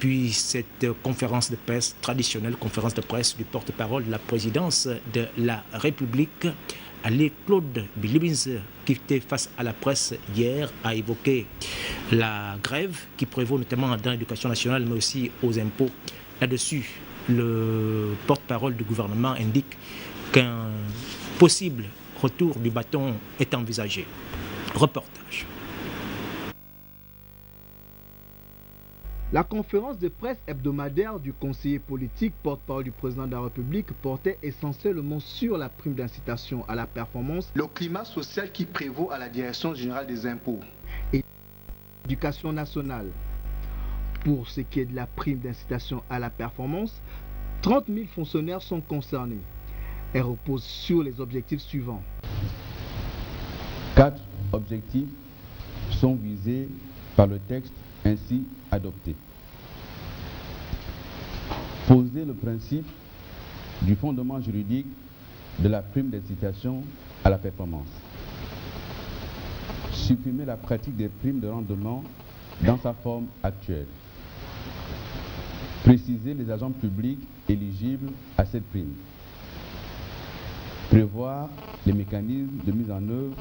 Depuis cette conférence de presse, traditionnelle conférence de presse du porte-parole de la présidence de la République, Ali Claude Bilibinze, qui était face à la presse hier, a évoqué la grève qui prévaut notamment dans l'éducation nationale, mais aussi aux impôts. Là-dessus, le porte-parole du gouvernement indique qu'un possible retour du bâton est envisagé. Reportage. La conférence de presse hebdomadaire du conseiller politique porte-parole du président de la République portait essentiellement sur la prime d'incitation à la performance, le climat social qui prévaut à la Direction générale des impôts et l'éducation nationale. Pour ce qui est de la prime d'incitation à la performance, 30 000 fonctionnaires sont concernés. Elle repose sur les objectifs suivants. 4 objectifs sont visés par le texte ainsi adopté. Poser le principe du fondement juridique de la prime d'incitation à la performance. Supprimer la pratique des primes de rendement dans sa forme actuelle. Préciser les agents publics éligibles à cette prime. Prévoir les mécanismes de mise en œuvre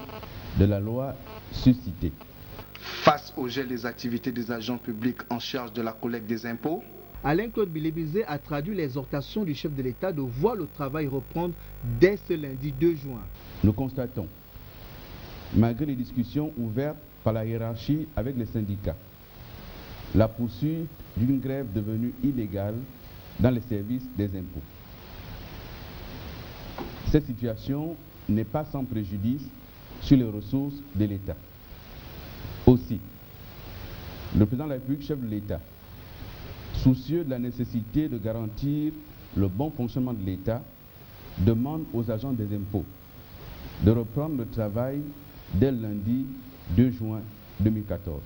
de la loi suscitée. Face au gel des activités des agents publics en charge de la collecte des impôts, Alain Claude Bilibinze a traduit l'exhortation du chef de l'État de voir le travail reprendre dès ce lundi 2 juin. Nous constatons, malgré les discussions ouvertes par la hiérarchie avec les syndicats, la poursuite d'une grève devenue illégale dans les services des impôts. Cette situation n'est pas sans préjudice sur les ressources de l'État. Aussi, le président de la République, chef de l'État, soucieux de la nécessité de garantir le bon fonctionnement de l'État, demande aux agents des impôts de reprendre le travail dès le lundi 2 juin 2014.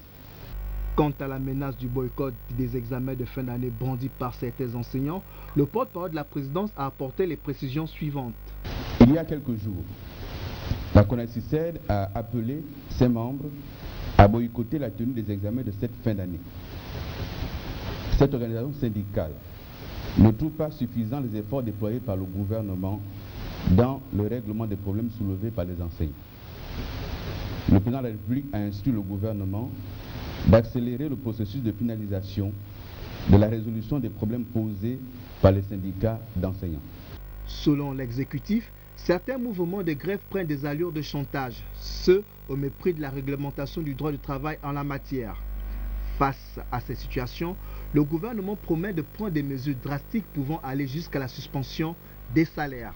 Quant à la menace du boycott des examens de fin d'année brandie par certains enseignants, le porte-parole de la présidence a apporté les précisions suivantes. Il y a quelques jours, la CONACYCED a appelé ses membres à boycotter la tenue des examens de cette fin d'année. Cette organisation syndicale ne trouve pas suffisants les efforts déployés par le gouvernement dans le règlement des problèmes soulevés par les enseignants. Le président de la République a instruit le gouvernement d'accélérer le processus de finalisation de la résolution des problèmes posés par les syndicats d'enseignants. Selon l'exécutif, certains mouvements de grève prennent des allures de chantage, ce au mépris de la réglementation du droit du travail en la matière. Face à ces situations, le gouvernement promet de prendre des mesures drastiques pouvant aller jusqu'à la suspension des salaires.